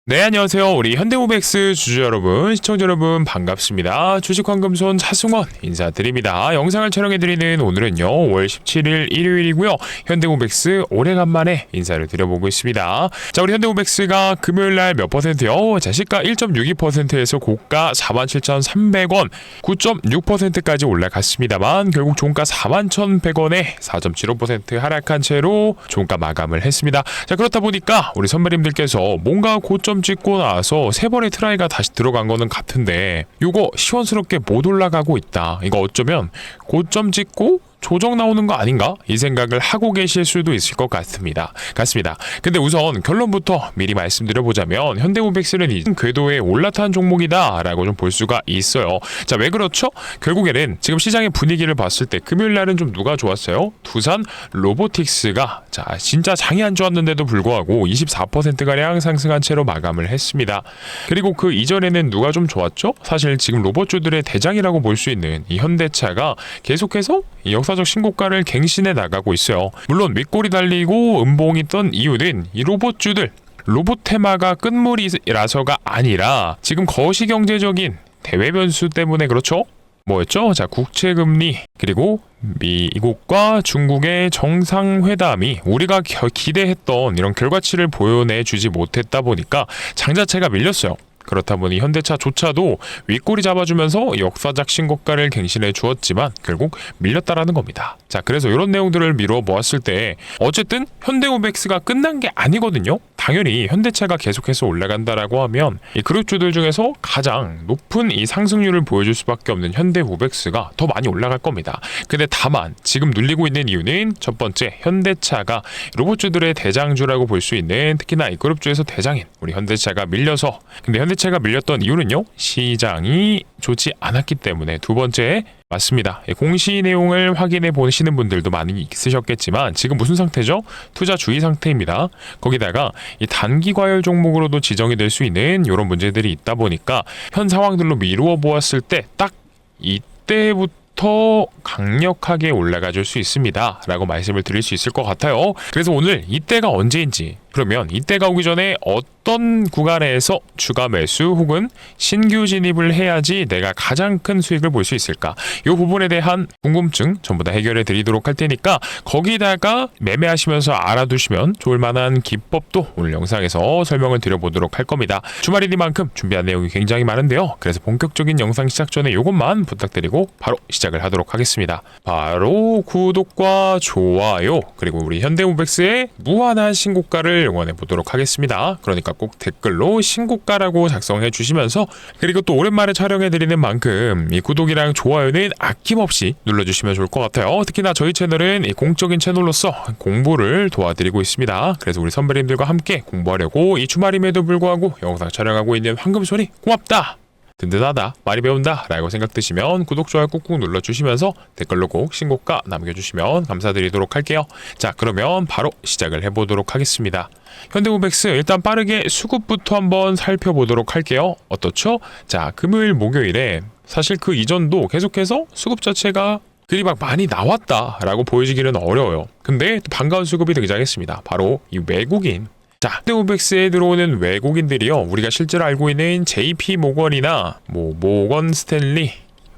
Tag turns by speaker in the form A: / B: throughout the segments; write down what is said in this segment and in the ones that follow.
A: 네, 안녕하세요. 우리 현대모백스 주주 여러분, 시청자 여러분 반갑습니다. 주식황금손 차승원 인사드립니다. 영상을 촬영해드리는 오늘은요, 5월 17일 일요일이고요. 현대모백스 오래간만에 인사를 드려보고 있습니다. 자, 우리 현대모백스가 금요일날 몇 퍼센트요? 자, 시가 1.62%에서 고가 47,300원, 9.6%까지 올라갔습니다만 결국 종가 41,100원에 4.75% 하락한 채로 종가 마감을 했습니다. 자, 그렇다 보니까 우리 선배님들께서 뭔가 고점 찍고 나서 세 번의 트라이가 다시 들어간 거는 같은데 요거 시원스럽게 못 올라가고 있다. 이거 어쩌면 고점 찍고 조정 나오는 거 아닌가? 이 생각을 하고 계실 수도 있을 것 같습니다. 근데 우선 결론부터 미리 말씀드려보자면 현대모백스는 이 궤도에 올라탄 종목이다라고 좀 볼 수가 있어요. 자, 왜 그렇죠? 결국에는 지금 시장의 분위기를 봤을 때 금요일 날은 좀 누가 좋았어요? 두산 로보틱스가 자 진짜 장이 안 좋았는데도 불구하고 24%가량 상승한 채로 마감을 했습니다. 그리고 그 이전에는 누가 좀 좋았죠? 사실 지금 로봇주들의 대장이라고 볼 수 있는 이 현대차가 계속해서 이 역사적 신고가를 갱신해 나가고 있어요. 물론 윗골이 달리고 음봉이 떴던 이유는 이 로봇주들 로봇 테마가 끝물이라서가 아니라 지금 거시경제적인 대외 변수 때문에 그렇죠? 뭐였죠? 자, 국채금리 그리고 미국과 중국의 정상회담이 우리가 기대했던 이런 결과치를 보여내주지 못했다 보니까 장 자체가 밀렸어요. 그렇다 보니 현대차조차도 윗꼬리 잡아주면서 역사적 신고가를 갱신해 주었지만 결국 밀렸다라는 겁니다. 자, 그래서 이런 내용들을 미루어 보았을 때 어쨌든 현대모백스가 끝난 게 아니거든요. 당연히 현대차가 계속해서 올라간다라고 하면 이 그룹주들 중에서 가장 높은 이 상승률을 보여줄 수밖에 없는 현대모백스가 더 많이 올라갈 겁니다. 근데 다만 지금 눌리고 있는 이유는 첫 번째 현대차가 로봇주들의 대장주라고 볼 수 있는 특히나 이 그룹주에서 대장인 우리 현대차가 밀려서 근데 현대차가 밀렸던 이유는요, 시장이 좋지 않았기 때문에. 두 번째 맞습니다. 공시 내용을 확인해 보시는 분들도 많이 있으셨겠지만 지금 무슨 상태죠? 투자 주의 상태입니다. 거기다가 이 단기 과열 종목으로도 지정이 될 수 있는 이런 문제들이 있다 보니까 현 상황들로 미루어 보았을 때 딱 이때부터 강력하게 올라가 줄 수 있습니다 라고 말씀을 드릴 수 있을 것 같아요. 그래서 오늘 이때가 언제인지, 그러면 이때가 오기 전에 어떤 구간에서 추가 매수 혹은 신규 진입을 해야지 내가 가장 큰 수익을 볼 수 있을까, 이 부분에 대한 궁금증 전부 다 해결해 드리도록 할 테니까 거기다가 매매하시면서 알아두시면 좋을 만한 기법도 오늘 영상에서 설명을 드려보도록 할 겁니다. 주말이니만큼 준비한 내용이 굉장히 많은데요. 그래서 본격적인 영상 시작 전에 이것만 부탁드리고 바로 시작을 하도록 하겠습니다. 바로 구독과 좋아요 그리고 우리 현대모백스의 무한한 신고가를 응원해 보도록 하겠습니다. 그러니까 꼭 댓글로 신고가라고 작성해 주시면서, 그리고 또 오랜만에 촬영해 드리는 만큼 이 구독이랑 좋아요는 아낌없이 눌러주시면 좋을 것 같아요. 특히나 저희 채널은 이 공적인 채널로서 공부를 도와드리고 있습니다. 그래서 우리 선배님들과 함께 공부하려고 이 주말임에도 불구하고 영상 촬영하고 있는 황금손이 고맙다, 든든하다, 많이 배운다 라고 생각 드시면 구독, 좋아요 꾹꾹 눌러주시면서 댓글로 꼭 신고가 남겨주시면 감사드리도록 할게요. 자, 그러면 바로 시작을 해보도록 하겠습니다. 현대모백스 일단 빠르게 수급부터 한번 살펴보도록 할게요. 어떻죠? 자, 금요일 목요일에 사실 그 이전도 계속해서 수급 자체가 그리 막 많이 나왔다라고 보여지기는 어려워요. 근데 또 반가운 수급이 등장했습니다. 바로 이 외국인. 자, 현대모백스에 들어오는 외국인들이요, 우리가 실제로 알고 있는 JP 모건이나 모건 스탠리,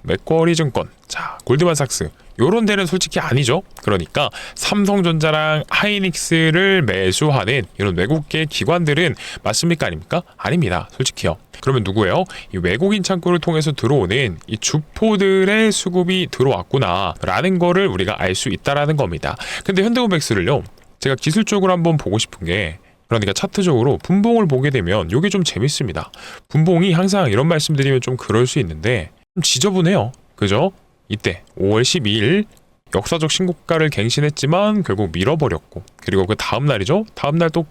A: 맥쿼리 증권, 자, 골드만삭스 요런 데는 솔직히 아니죠. 그러니까 삼성전자랑 하이닉스를 매수하는 이런 외국계 기관들은 맞습니까, 아닙니까? 아닙니다, 솔직히요. 그러면 누구예요? 이 외국인 창구를 통해서 들어오는 이 주포들의 수급이 들어왔구나 라는 거를 우리가 알 수 있다라는 겁니다. 근데 현대모백스를요, 제가 기술적으로 한번 보고 싶은 게, 그러니까 차트적으로 분봉을 보게 되면 이게 좀 재밌습니다. 분봉이 항상 이런 말씀드리면 좀 그럴 수 있는데 좀 지저분해요. 그죠? 이때 5월 12일 역사적 신고가를 갱신했지만 결국 밀어버렸고, 그리고 그 다음 날이죠. 다음 날 또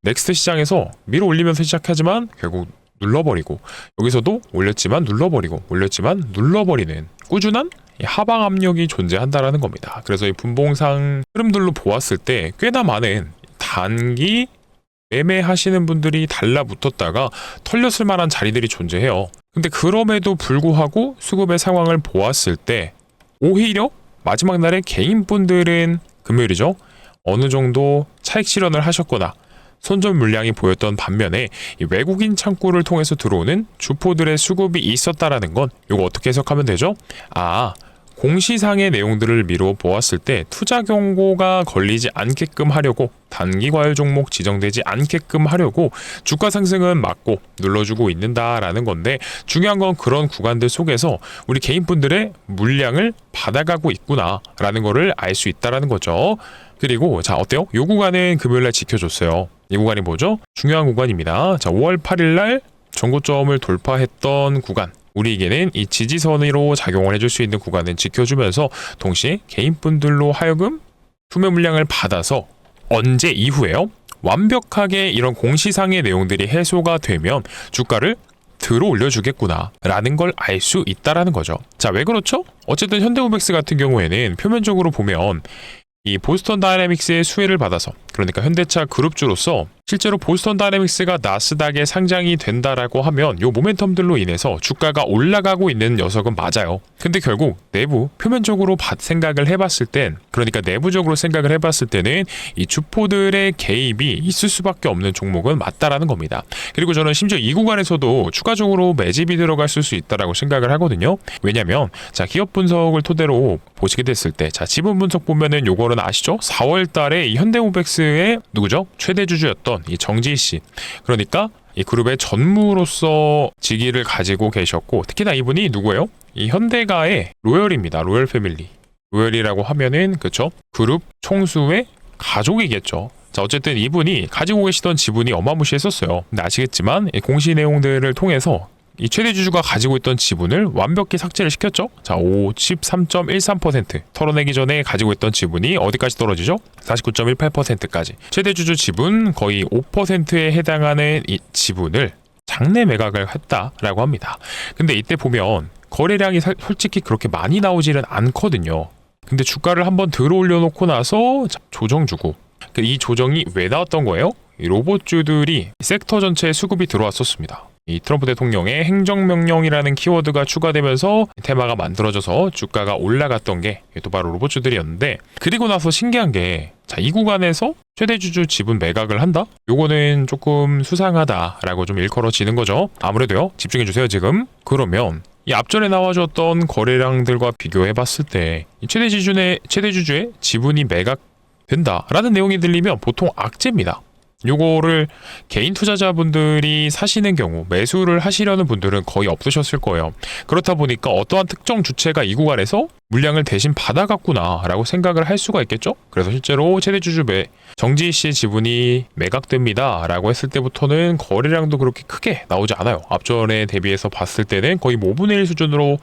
A: 넥스트 시장에서 밀어 올리면서 시작하지만 결국 눌러버리고, 여기서도 올렸지만 눌러버리고 올렸지만 눌러버리는 꾸준한 하방 압력이 존재한다라는 겁니다. 그래서 이 분봉상 흐름들로 보았을 때 꽤나 많은 단기 매매하시는 분들이 달라붙었다가 털렸을 만한 자리들이 존재해요. 근데 그럼에도 불구하고 수급의 상황을 보았을 때 오히려 마지막 날에 개인분들은 금요일이죠, 어느 정도 차익 실현을 하셨거나 선전 물량이 보였던 반면에 이 외국인 창구를 통해서 들어오는 주포들의 수급이 있었다라는 건 이거 어떻게 해석하면 되죠? 공시상의 내용들을 미루어 보았을 때 투자 경고가 걸리지 않게끔 하려고, 단기 과열 종목 지정되지 않게끔 하려고 주가 상승은 막고 눌러주고 있는다라는 건데, 중요한 건 그런 구간들 속에서 우리 개인분들의 물량을 받아가고 있구나라는 거를 알 수 있다라는 거죠. 그리고 자, 어때요? 이 구간은 금요일날 지켜줬어요. 이 구간이 뭐죠? 중요한 구간입니다. 자, 5월 8일날 전고점을 돌파했던 구간, 우리에게는 이 지지선으로 작용을 해줄 수 있는 구간은 지켜주면서 동시에 개인분들로 하여금 투매 물량을 받아서 언제 이후에요? 완벽하게 이런 공시상의 내용들이 해소가 되면 주가를 들어 올려주겠구나 라는 걸 알 수 있다라는 거죠. 자, 왜 그렇죠? 어쨌든 현대모백스 같은 경우에는 표면적으로 보면 이 보스턴 다이내믹스의 수혜를 받아서, 그러니까 현대차 그룹주로서 실제로 보스턴 다이내믹스가 나스닥에 상장이 된다라고 하면 요 모멘텀들로 인해서 주가가 올라가고 있는 녀석은 맞아요. 근데 결국 내부 표면적으로 생각을 해봤을 땐, 그러니까 내부적으로 생각을 해봤을 때는 이 주포들의 개입이 있을 수밖에 없는 종목은 맞다라는 겁니다. 그리고 저는 심지어 이 구간에서도 추가적으로 매집이 들어갈 수 있다라고 생각을 하거든요. 왜냐면 자, 기업 분석을 토대로 보시게 됐을 때, 자, 지분 분석 보면은 요거는 아시죠? 4월 달에 이 현대모백스의 누구죠? 최대 주주였던 이 정지희 씨, 그러니까 이 그룹의 전무로서 직위를 가지고 계셨고, 특히나 이분이 누구예요? 이 현대가의 로열입니다. 로열 패밀리. 로열이라고 하면은 그쵸? 그룹 총수의 가족이겠죠. 자, 어쨌든 이분이 가지고 계시던 지분이 어마무시했었어요. 근데 아시겠지만 이 공시 내용들을 통해서 이 최대 주주가 가지고 있던 지분을 완벽히 삭제를 시켰죠. 자, 53.13% 털어내기 전에 가지고 있던 지분이 어디까지 떨어지죠? 49.18%까지. 최대 주주 지분 거의 5%에 해당하는 이 지분을 장내 매각을 했다라고 합니다. 근데 이때 보면 거래량이 솔직히 그렇게 많이 나오지는 않거든요. 근데 주가를 한번 들어 올려놓고 나서 조정 주고, 이 조정이 왜 나왔던 거예요? 이 로봇주들이 섹터 전체에 수급이 들어왔었습니다. 이 트럼프 대통령의 행정명령이라는 키워드가 추가되면서 테마가 만들어져서 주가가 올라갔던 게 또 바로 로봇주들이었는데, 그리고 나서 신기한 게, 자, 이 구간에서 최대주주 지분 매각을 한다? 요거는 조금 수상하다라고 좀 일컬어지는 거죠. 아무래도요, 집중해주세요 지금. 그러면 이 앞전에 나와줬던 거래량들과 비교해봤을 때 이 최대주주의 지분이 매각된다라는 내용이 들리면 보통 악재입니다. 요거를 개인 투자자분들이 사시는 경우, 매수를 하시려는 분들은 거의 없으셨을 거예요. 그렇다 보니까 어떠한 특정 주체가 이 구간에서 물량을 대신 받아갔구나 라고 생각을 할 수가 있겠죠. 그래서 실제로 최대주주 정지희 씨의 지분이 매각됩니다 라고 했을 때부터는 거래량도 그렇게 크게 나오지 않아요. 앞전에 대비해서 봤을 때는 거의 5분의 1 수준으로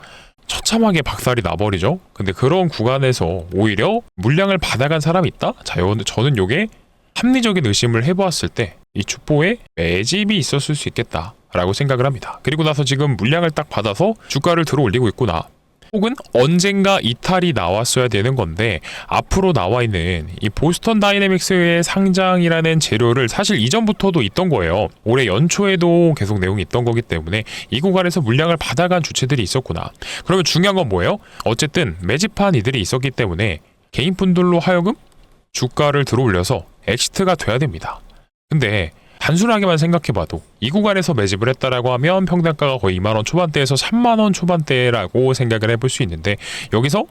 A: 처참하게 박살이 나버리죠. 근데 그런 구간에서 오히려 물량을 받아간 사람이 있다? 자, 저는 요게 합리적인 의심을 해보았을 때 이 주포에 매집이 있었을 수 있겠다라고 생각을 합니다. 그리고 나서 지금 물량을 딱 받아서 주가를 들어 올리고 있구나. 혹은 언젠가 이탈이 나왔어야 되는 건데 앞으로 나와 있는 이 보스턴 다이내믹스의 상장이라는 재료를 사실 이전부터도 있던 거예요. 올해 연초에도 계속 내용이 있던 거기 때문에 이 구간에서 물량을 받아간 주체들이 있었구나. 그러면 중요한 건 뭐예요? 어쨌든 매집한 이들이 있었기 때문에 개인분들로 하여금 주가를 들어 올려서 엑시트가 돼야 됩니다. 근데 단순하게만 생각해봐도 이 구간에서 매집을 했다라고 하면 평단가가 거의 2만원 초반대에서 3만원 초반대라고 생각을 해볼 수 있는데, 여기서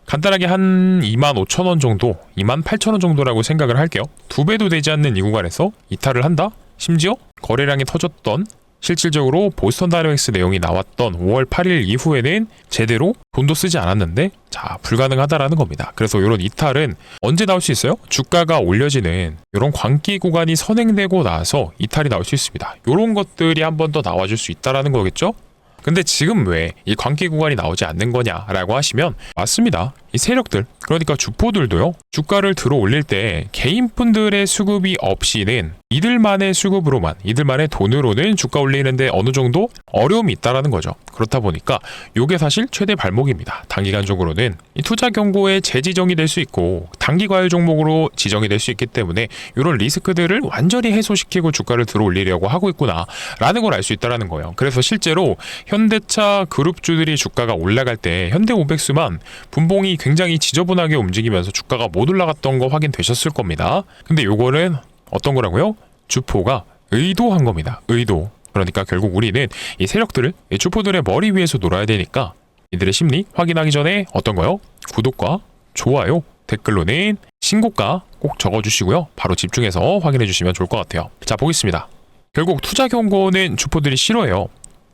A: 간단하게 한 2만 5천원 정도, 2만 8천원 정도라고 생각을 할게요. 2배도 되지 않는 이 구간에서 이탈을 한다? 심지어 거래량이 터졌던, 실질적으로 보스턴 다이내믹스 내용이 나왔던 5월 8일 이후에는 제대로 돈도 쓰지 않았는데, 자, 불가능하다라는 겁니다. 그래서 이런 이탈은 언제 나올 수 있어요? 주가가 올려지는 이런 광기 구간이 선행되고 나서 이탈이 나올 수 있습니다. 이런 것들이 한 번 더 나와줄 수 있다라는 거겠죠? 근데 지금 왜 이 광기 구간이 나오지 않는 거냐라고 하시면, 맞습니다. 이 세력들, 그러니까 주포들도요, 주가를 들어 올릴 때 개인분들의 수급이 없이는 이들만의 수급으로만, 이들만의 돈으로는 주가 올리는데 어느 정도 어려움이 있다라는 거죠. 그렇다 보니까 이게 사실 최대 발목입니다. 단기간적으로는 이 투자 경고에 재지정이 될 수 있고 단기 과열 종목으로 지정이 될 수 있기 때문에 이런 리스크들을 완전히 해소시키고 주가를 들어 올리려고 하고 있구나 라는 걸 알 수 있다는 거예요. 그래서 실제로 현대차 그룹주들이 주가가 올라갈 때 현대 500수만 분봉이 굉장히 지저분하게 움직이면서 주가가 못 올라갔던 거 확인되셨을 겁니다. 근데 요거는 어떤 거라고요? 주포가 의도한 겁니다. 의도. 그러니까 결국 우리는 이 세력들을 이 주포들의 머리 위에서 놀아야 되니까 이들의 심리 확인하기 전에 어떤 거요? 구독과 좋아요, 댓글로는 신고가 꼭 적어주시고요. 바로 집중해서 확인해 주시면 좋을 것 같아요. 자, 보겠습니다. 결국 투자 경고는 주포들이 싫어해요.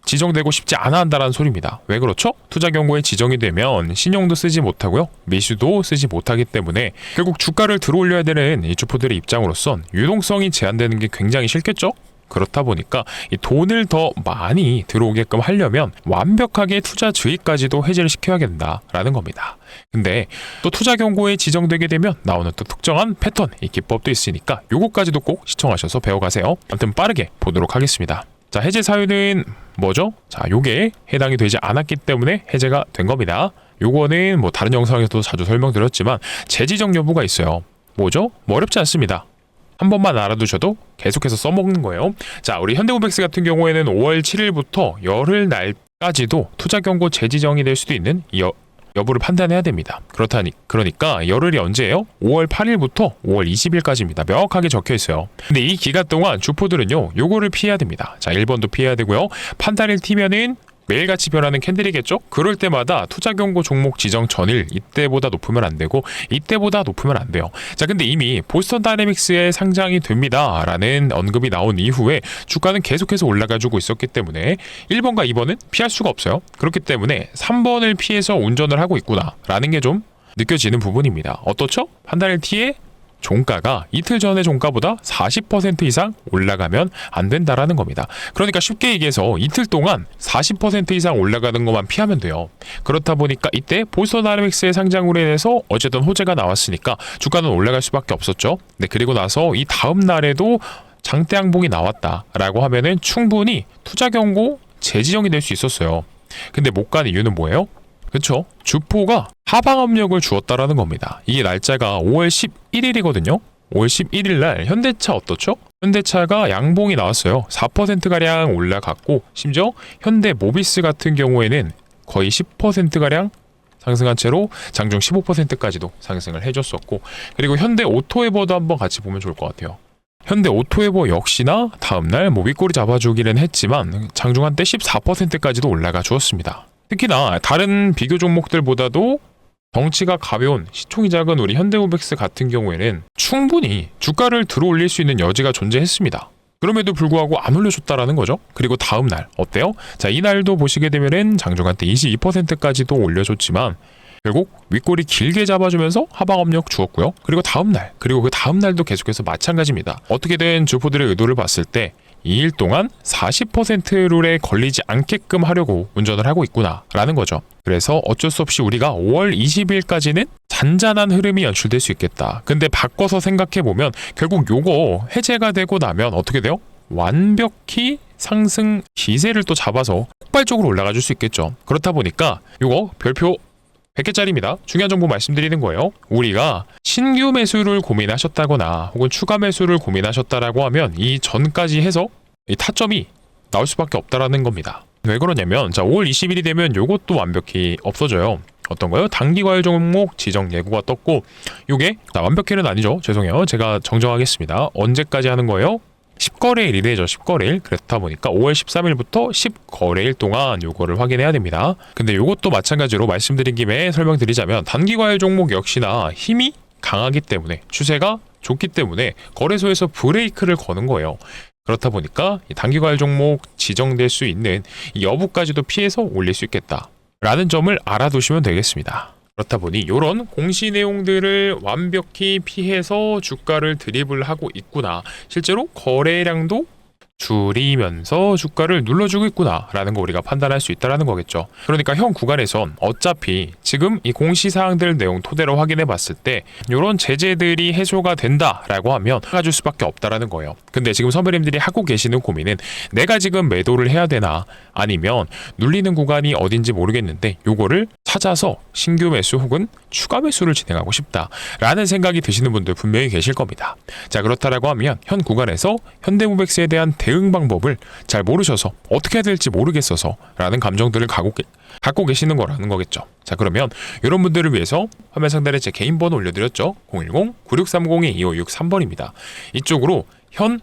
A: 지정되고 싶지 않아 한다는 소리입니다. 왜 그렇죠? 투자 경고에 지정이 되면 신용도 쓰지 못하고요. 미수도 쓰지 못하기 때문에 결국 주가를 들어올려야 되는 이 주포들의 입장으로선 유동성이 제한되는 게 굉장히 싫겠죠? 그렇다 보니까 이 돈을 더 많이 들어오게끔 하려면 완벽하게 투자 주의까지도 해제를 시켜야 된다라는 겁니다. 근데 또 투자 경고에 지정되게 되면 나오는 또 특정한 패턴, 이 기법도 있으니까 요거까지도 꼭 시청하셔서 배워가세요. 아무튼 빠르게 보도록 하겠습니다. 자, 해제 사유는 뭐죠? 자, 요게 해당이 되지 않았기 때문에 해제가 된 겁니다. 요거는 뭐 다른 영상에서도 자주 설명드렸지만 재지정 여부가 있어요. 뭐죠? 뭐 어렵지 않습니다. 한 번만 알아두셔도 계속해서 써먹는 거예요. 자, 우리 현대모백스 같은 경우에는 5월 7일부터 열흘 날까지도 투자 경고 재지정이 될 수도 있는 여부를 판단해야 됩니다. 그러니까 열흘이 언제예요? 5월 8일부터 5월 20일까지입니다. 명확하게 적혀 있어요. 근데 이 기간 동안 주포들은요, 요거를 피해야 됩니다. 자, 1번도 피해야 되고요. 판단일 튀면은 매일같이 변하는 캔들이겠죠? 그럴 때마다 투자 경고 종목 지정 전일 이때보다 높으면 안 되고 이때보다 높으면 안 돼요. 자, 근데 이미 보스턴 다이내믹스에 상장이 됩니다 라는 언급이 나온 이후에 주가는 계속해서 올라가지고 있었기 때문에 1번과 2번은 피할 수가 없어요. 그렇기 때문에 3번을 피해서 운전을 하고 있구나 라는 게 좀 느껴지는 부분입니다. 어떻죠? 한 달 뒤에 종가가 이틀 전의 종가보다 40% 이상 올라가면 안 된다라는 겁니다. 그러니까 쉽게 얘기해서 이틀 동안 40% 이상 올라가는 것만 피하면 돼요. 그렇다 보니까 이때 보스턴 다이내믹스의 상장으로 인해서 어쨌든 호재가 나왔으니까 주가는 올라갈 수밖에 없었죠. 네, 그리고 나서 이 다음 날에도 장대 항봉이 나왔다라고 하면은 충분히 투자 경고 재지정이 될 수 있었어요. 근데 못 간 이유는 뭐예요? 그쵸? 주포가 하방 압력을 주었다라는 겁니다. 이게 날짜가 5월 11일이거든요. 5월 11일 날 현대차 어떻죠? 현대차가 양봉이 나왔어요. 4%가량 올라갔고 심지어 현대모비스 같은 경우에는 거의 10%가량 상승한 채로 장중 15%까지도 상승을 해줬었고, 그리고 현대오토에버도 한번 같이 보면 좋을 것 같아요. 현대오토에버 역시나 다음날 윗꼬리 잡아주기는 했지만 장중 한때 14%까지도 올라가 주었습니다. 특히나 다른 비교 종목들보다도 덩치가 가벼운 시총이 작은 우리 현대모백스 같은 경우에는 충분히 주가를 들어올릴 수 있는 여지가 존재했습니다. 그럼에도 불구하고 안 올려줬다라는 거죠. 그리고 다음날 어때요? 자, 이날도 보시게 되면은 장중한 때 22%까지도 올려줬지만 결국 윗꼬리 길게 잡아주면서 하방 압력 주었고요. 그리고 다음날, 그리고 그 다음날도 계속해서 마찬가지입니다. 어떻게든 주포들의 의도를 봤을 때 2일 동안 40% 룰에 걸리지 않게끔 하려고 운전을 하고 있구나 라는 거죠. 그래서 어쩔 수 없이 우리가 5월 20일까지는 잔잔한 흐름이 연출될 수 있겠다. 근데 바꿔서 생각해보면 결국 요거 해제가 되고 나면 어떻게 돼요? 완벽히 상승 기세를 또 잡아서 폭발적으로 올라가 줄 수 있겠죠. 그렇다 보니까 요거 별표 100개짜리입니다. 중요한 정보 말씀드리는 거예요. 우리가 신규 매수를 고민하셨다거나 혹은 추가 매수를 고민하셨다라고 하면 이 전까지 해서 이 타점이 나올 수밖에 없다라는 겁니다. 왜 그러냐면 자, 5월 20일이 되면 요것도 완벽히 없어져요. 어떤 거요? 단기 과열 종목 지정 예고가 떴고 요게 완벽히는 아니죠. 죄송해요. 제가 정정하겠습니다. 언제까지 하는 거예요? 10거래일이래죠. 10거래일. 그렇다 보니까 5월 13일부터 10거래일 동안 요거를 확인해야 됩니다. 근데 요것도 마찬가지로 말씀드린 김에 설명드리자면 단기 과열 종목 역시나 힘이 강하기 때문에 추세가 좋기 때문에 거래소에서 브레이크를 거는 거예요. 그렇다 보니까 이 단기 과열 종목 지정될 수 있는 이 여부까지도 피해서 올릴 수 있겠다 라는 점을 알아두시면 되겠습니다. 그렇다 보니 이런 공시 내용들을 완벽히 피해서 주가를 드리블하고 있구나, 실제로 거래량도 줄이면서 주가를 눌러주고 있구나 라는 거 우리가 판단할 수 있다는 거겠죠. 그러니까 현 구간에선 어차피 지금 이 공시사항들 내용 토대로 확인해 봤을 때 이런 제재들이 해소가 된다라고 하면 가줄 수밖에 없다라는 거예요. 근데 지금 선배님들이 하고 계시는 고민은 내가 지금 매도를 해야 되나 아니면 눌리는 구간이 어딘지 모르겠는데 요거를 찾아서 신규 매수 혹은 추가 매수를 진행하고 싶다라는 생각이 드시는 분들 분명히 계실 겁니다. 자, 그렇다라고 하면 현 구간에서 현대모백스에 대한 대응 방법을 잘 모르셔서 어떻게 해야 될지 모르겠어서 라는 감정들을 갖고 계시는 거라는 거겠죠. 자, 그러면 이런 분들을 위해서 화면 상단에 제 개인 번호 올려드렸죠. 010-9630-2563번입니다. 이쪽으로 현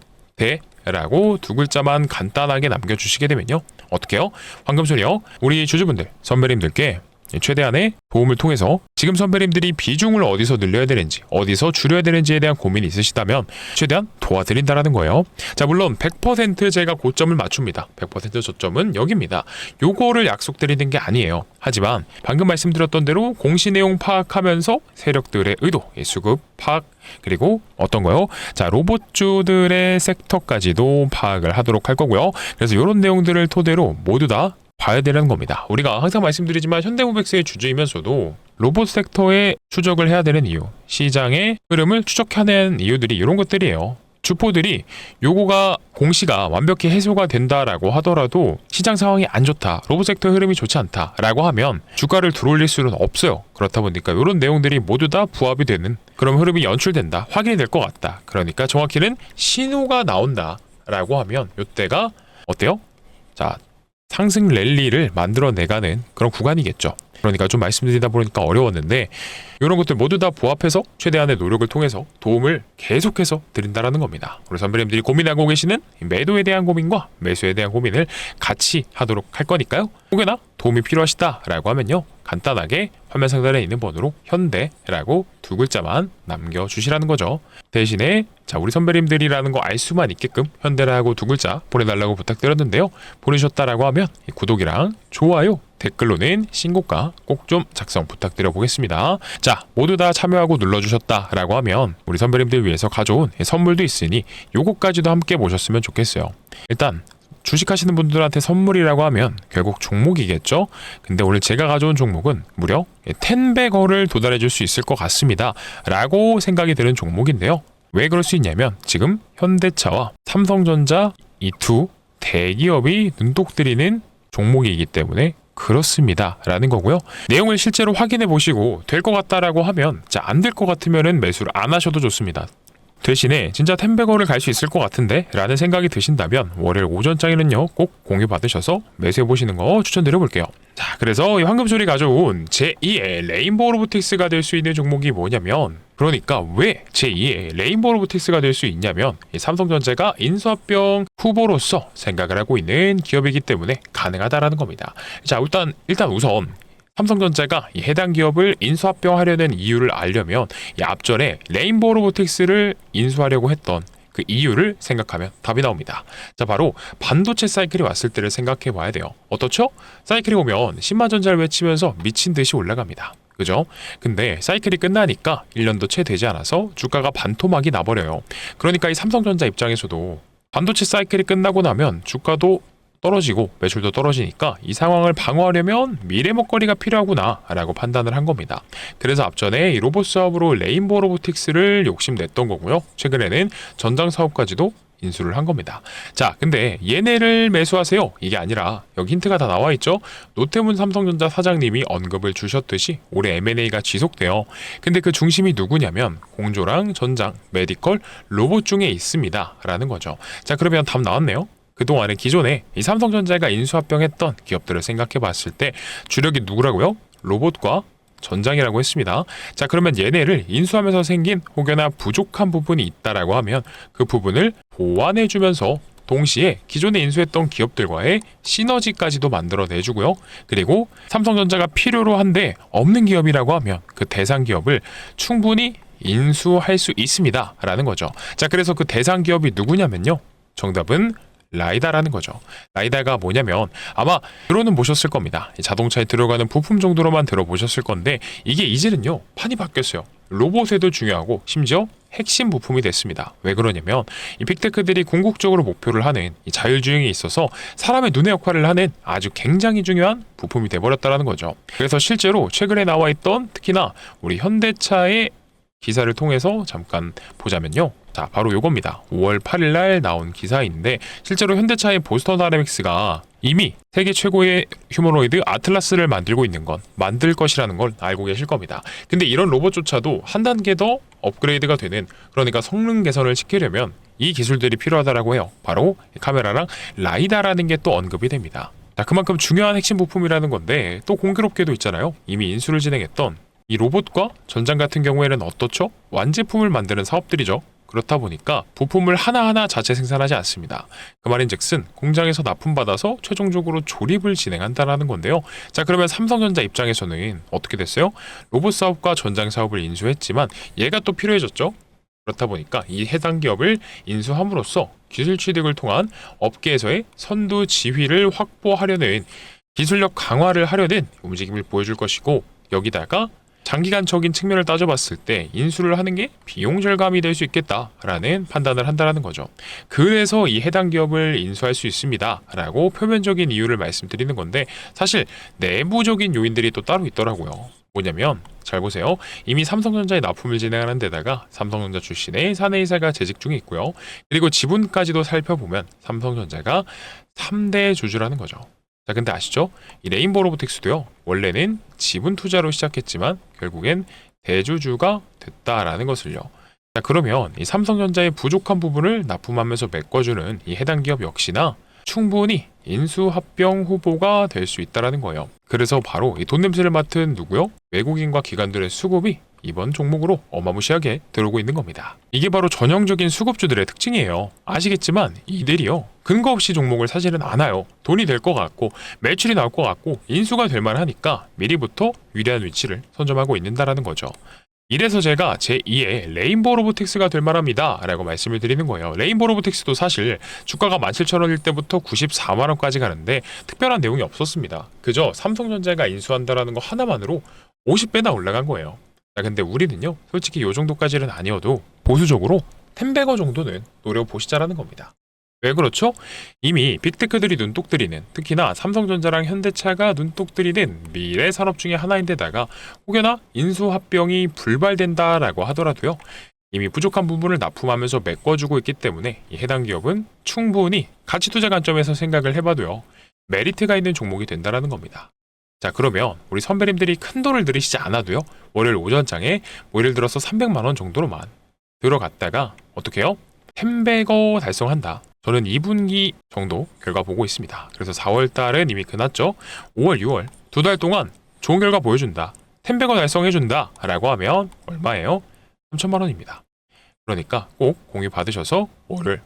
A: 라고 두 글자만 간단하게 남겨주시게 되면요. 어떻게요? 황금소리요. 우리 주주분들, 선배님들께 최대한의 도움을 통해서 지금 선배님들이 비중을 어디서 늘려야 되는지, 어디서 줄여야 되는지에 대한 고민이 있으시다면 최대한 도와드린다라는 거예요. 자, 물론 100% 제가 고점을 맞춥니다. 100% 저점은 여기입니다. 요거를 약속드리는 게 아니에요. 하지만 방금 말씀드렸던 대로 공시 내용 파악하면서 세력들의 의도, 수급 파악, 그리고 어떤 거요? 자, 로봇주들의 섹터까지도 파악을 하도록 할 거고요. 그래서 이런 내용들을 토대로 모두 다 봐야 되는 겁니다. 우리가 항상 말씀드리지만 현대모백스의 주주이면서도 로봇 섹터에 추적을 해야 되는 이유, 시장의 흐름을 추적하는 이유들이 이런 것들이에요. 주포들이 요거가 공시가 완벽히 해소가 된다라고 하더라도 시장 상황이 안 좋다, 로봇 섹터 흐름이 좋지 않다라고 하면 주가를 들어올릴 수는 없어요. 그렇다 보니까 이런 내용들이 모두 다 부합이 되는 그런 흐름이 연출된다, 확인이 될 것 같다. 그러니까 정확히는 신호가 나온다라고 하면 이때가 어때요? 자, 상승 랠리를 만들어내가는 그런 구간이겠죠. 그러니까 좀 말씀드리다 보니까 어려웠는데 이런 것들 모두 다 부합해서 최대한의 노력을 통해서 도움을 계속해서 드린다라는 겁니다. 우리 선배님들이 고민하고 계시는 매도에 대한 고민과 매수에 대한 고민을 같이 하도록 할 거니까요. 혹여나 도움이 필요하시다라고 하면요. 간단하게 화면 상단에 있는 번호로 현대라고 두 글자만 남겨주시라는 거죠. 대신에 자, 우리 선배님들이라는 거 알 수만 있게끔 현대라고 두 글자 보내달라고 부탁드렸는데요. 보내셨다라고 하면 구독이랑 좋아요, 댓글로는 신고가 꼭 좀 작성 부탁드려 보겠습니다. 자, 모두 다 참여하고 눌러주셨다라고 하면 우리 선배님들 위해서 가져온 선물도 있으니 요거까지도 함께 보셨으면 좋겠어요. 일단 주식하시는 분들한테 선물이라고 하면 결국 종목이겠죠. 근데 오늘 제가 가져온 종목은 무려 10배거를 도달해 줄 수 있을 것 같습니다 라고 생각이 드는 종목인데요. 왜 그럴 수 있냐면 지금 현대차와 삼성전자 이 두 대기업이 눈독 들이는 종목이기 때문에 그렇습니다 라는 거고요. 내용을 실제로 확인해 보시고 될 것 같다라고 하면, 자, 안 될 것 같으면은 매수를 안 하셔도 좋습니다. 대신에 진짜 10배거를 갈 수 있을 것 같은데 라는 생각이 드신다면 월요일 오전장에는요 꼭 공유 받으셔서 매수해 보시는 거 추천드려 볼게요. 자, 그래서 이 황금소리 가져온 제2의 레인보우 로보틱스가 될 수 있는 종목이 뭐냐면, 그러니까 왜 제2의 레인보우 로보틱스가 될 수 있냐면 이 삼성전자가 인수합병 후보로서 생각을 하고 있는 기업이기 때문에 가능하다라는 겁니다. 자, 일단 우선 삼성전자가 이 해당 기업을 인수합병하려는 이유를 알려면 이 앞전에 레인보우 로보틱스를 인수하려고 했던 그 이유를 생각하면 답이 나옵니다. 자, 바로 반도체 사이클이 왔을 때를 생각해 봐야 돼요. 어떻죠? 사이클이 오면 10만 전자를 외치면서 미친 듯이 올라갑니다. 그죠? 근데 사이클이 끝나니까 1년도 채 되지 않아서 주가가 반토막이 나버려요. 그러니까 이 삼성전자 입장에서도 반도체 사이클이 끝나고 나면 주가도 떨어지고 매출도 떨어지니까 이 상황을 방어하려면 미래 먹거리가 필요하구나 라고 판단을 한 겁니다. 그래서 앞전에 이 로봇 사업으로 레인보우 로보틱스를 욕심냈던 거고요. 최근에는 전장 사업까지도 인수를 한 겁니다. 자, 근데 얘네를 매수하세요 이게 아니라 여기 힌트가 다 나와 있죠. 노태문 삼성전자 사장님이 언급을 주셨듯이 올해 M&A가 지속돼요. 근데 그 중심이 누구냐면 공조랑 전장, 메디컬, 로봇 중에 있습니다 라는 거죠. 자, 그러면 답 나왔네요. 그동안에 기존에 이 삼성전자가 인수합병했던 기업들을 생각해 봤을 때 주력이 누구라고요? 로봇과 전장이라고 했습니다. 자, 그러면 얘네를 인수하면서 생긴 혹여나 부족한 부분이 있다라고 하면 그 부분을 보완해 주면서 동시에 기존에 인수했던 기업들과의 시너지까지도 만들어내주고요. 그리고 삼성전자가 필요로 한데 없는 기업이라고 하면 그 대상 기업을 충분히 인수할 수 있습니다 라는 거죠. 자, 그래서 그 대상 기업이 누구냐면요, 정답은 라이다라는 거죠. 라이다가 뭐냐면 아마 들어는 보셨을 겁니다. 자동차에 들어가는 부품 정도로만 들어보셨을 건데 이게 이제는요 판이 바뀌었어요. 로봇에도 중요하고 심지어 핵심 부품이 됐습니다. 왜 그러냐면 이 빅테크들이 궁극적으로 목표를 하는 이 자율주행에 있어서 사람의 눈의 역할을 하는 아주 굉장히 중요한 부품이 돼버렸다는 거죠. 그래서 실제로 최근에 나와 있던 특히나 우리 현대차의 기사를 통해서 잠깐 보자면요. 자, 바로 요겁니다. 5월 8일 날 나온 기사인데 실제로 현대차의 보스턴 다이내믹스가 이미 세계 최고의 휴머노이드 아틀라스를 만들 것이라는 걸 알고 계실 겁니다. 근데 이런 로봇조차도 한 단계 더 업그레이드가 되는, 그러니까 성능 개선을 시키려면 이 기술들이 필요하다라고 해요. 바로 카메라랑 라이다라는 게 또 언급이 됩니다. 자, 그만큼 중요한 핵심 부품이라는 건데 또 공교롭게도 있잖아요. 이미 인수를 진행했던 이 로봇과 전장 같은 경우에는 어떻죠? 완제품을 만드는 사업들이죠. 그렇다 보니까 부품을 하나하나 자체 생산하지 않습니다. 그 말인즉슨 공장에서 납품받아서 최종적으로 조립을 진행한다라는 건데요. 자, 그러면 삼성전자 입장에서는 어떻게 됐어요? 로봇 사업과 전장 사업을 인수했지만 얘가 또 필요해졌죠. 그렇다 보니까 이 해당 기업을 인수함으로써 기술 취득을 통한 업계에서의 선두 지위를 확보하려는 기술력 강화를 하려는 움직임을 보여줄 것이고, 여기다가 장기간적인 측면을 따져봤을 때 인수를 하는 게 비용 절감이 될 수 있겠다라는 판단을 한다라는 거죠. 그래서 이 해당 기업을 인수할 수 있습니다라고 표면적인 이유를 말씀드리는 건데, 사실 내부적인 요인들이 또 따로 있더라고요. 뭐냐면 잘 보세요. 이미 삼성전자에 납품을 진행하는 데다가 삼성전자 출신의 사내이사가 재직 중에 있고요. 그리고 지분까지도 살펴보면 삼성전자가 3대 주주라는 거죠. 자, 근데 아시죠? 이 레인보우 로보틱스도요, 원래는 지분 투자로 시작했지만 결국엔 대주주가 됐다라는 것을요. 자, 그러면 이 삼성전자의 부족한 부분을 납품하면서 메꿔주는 이 해당 기업 역시나 충분히 인수합병 후보가 될 수 있다라는 거예요. 그래서 바로 이 돈 냄새를 맡은 누구요? 외국인과 기관들의 수급이 이번 종목으로 어마무시하게 들어오고 있는 겁니다. 이게 바로 전형적인 수급주들의 특징이에요. 아시겠지만 이들이요, 근거 없이 종목을 사지는 않아요. 돈이 될 것 같고 매출이 나올 것 같고 인수가 될 만하니까 미리부터 유리한 위치를 선점하고 있는다라는 거죠. 이래서 제가 제2의 레인보우 로보틱스가 될 만합니다 라고 말씀을 드리는 거예요. 레인보우 로보틱스도 사실 주가가 17,000원일 때부터 94만원까지 가는데 특별한 내용이 없었습니다. 그저 삼성전자가 인수한다라는 거 하나만으로 50배나 올라간 거예요. 자, 근데 우리는요, 솔직히 요 정도까지는 아니어도 보수적으로 10배거 정도는 노려보시자라는 겁니다. 왜 그렇죠? 이미 빅테크들이 눈독 들이는, 특히나 삼성전자랑 현대차가 눈독 들이는 미래 산업 중에 하나인데다가 혹여나 인수합병이 불발된다라고 하더라도요, 이미 부족한 부분을 납품하면서 메꿔주고 있기 때문에 이 해당 기업은 충분히 가치 투자 관점에서 생각을 해봐도요, 메리트가 있는 종목이 된다라는 겁니다. 자, 그러면 우리 선배님들이 큰 돈을 들이시지 않아도요, 월요일 오전장에 뭐 예를 들어서 300만 원 정도로만 들어갔다가 어떻게 해요? 10배거 달성한다. 저는 2분기 정도 결과 보고 있습니다. 그래서 4월 달은 이미 끝났죠. 5월, 6월 두 달 동안 좋은 결과 보여준다. 10배거 달성해준다 라고 하면 얼마예요? 3천만 원입니다. 그러니까 꼭 공유 받으셔서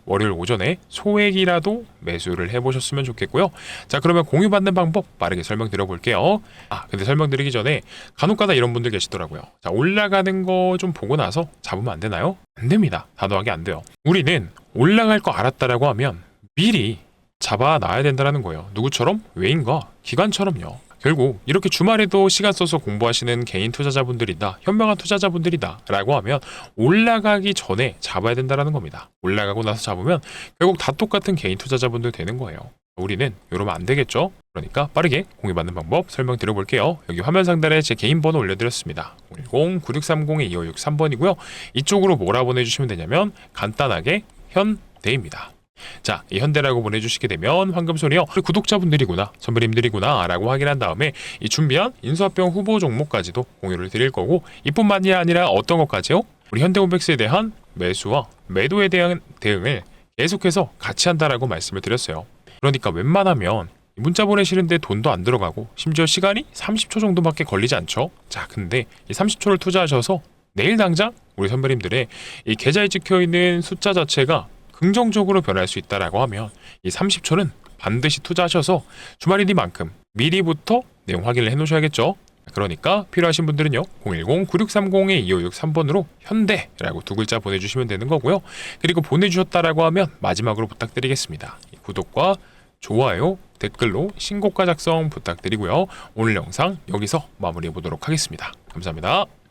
A: 월요일 오전에 소액이라도 매수를 해보셨으면 좋겠고요. 자, 그러면 공유 받는 방법 빠르게 설명드려 볼게요. 근데 설명드리기 전에 간혹가다 이런 분들 계시더라고요. 자, 올라가는 거 좀 보고 나서 잡으면 안 되나요? 안 됩니다. 단호하게 안 돼요. 우리는 올라갈 거 알았다라고 하면 미리 잡아놔야 된다는 거예요. 누구처럼? 외인과 기관처럼요. 결국 이렇게 주말에도 시간 써서 공부하시는 개인 투자자분들이다, 현명한 투자자분들이다 라고 하면 올라가기 전에 잡아야 된다는 겁니다. 올라가고 나서 잡으면 결국 다 똑같은 개인 투자자분들 되는 거예요. 우리는 이러면 안 되겠죠? 그러니까 빠르게 공유받는 방법 설명드려 볼게요. 여기 화면 상단에 제 개인 번호 올려드렸습니다. 09630-2563번이고요. 이쪽으로 뭐라 보내주시면 되냐면 간단하게 현대입니다. 자, 이 현대라고 보내주시게 되면 황금손이요, 우리 구독자분들이구나, 선배님들이구나 라고 확인한 다음에 이 준비한 인수합병 후보 종목까지도 공유를 드릴 거고, 이뿐만이 아니라 어떤 것까지요? 우리 현대홈백스에 대한 매수와 매도에 대한 대응을 계속해서 같이 한다라고 말씀을 드렸어요. 그러니까 웬만하면 문자 보내시는데 돈도 안 들어가고 심지어 시간이 30초 정도밖에 걸리지 않죠. 자, 근데 이 30초를 투자하셔서 내일 당장 우리 선배님들의 이 계좌에 찍혀있는 숫자 자체가 긍정적으로 변할 수 있다라고 하면 이 30초는 반드시 투자하셔서 주말이니만큼 미리부터 내용 확인을 해놓으셔야겠죠. 그러니까 필요하신 분들은요, 010-9630-2563번으로 현대라고 두 글자 보내주시면 되는 거고요. 그리고 보내주셨다라고 하면 마지막으로 부탁드리겠습니다. 구독과 좋아요, 댓글로 신고가 작성 부탁드리고요. 오늘 영상 여기서 마무리해 보도록 하겠습니다. 감사합니다.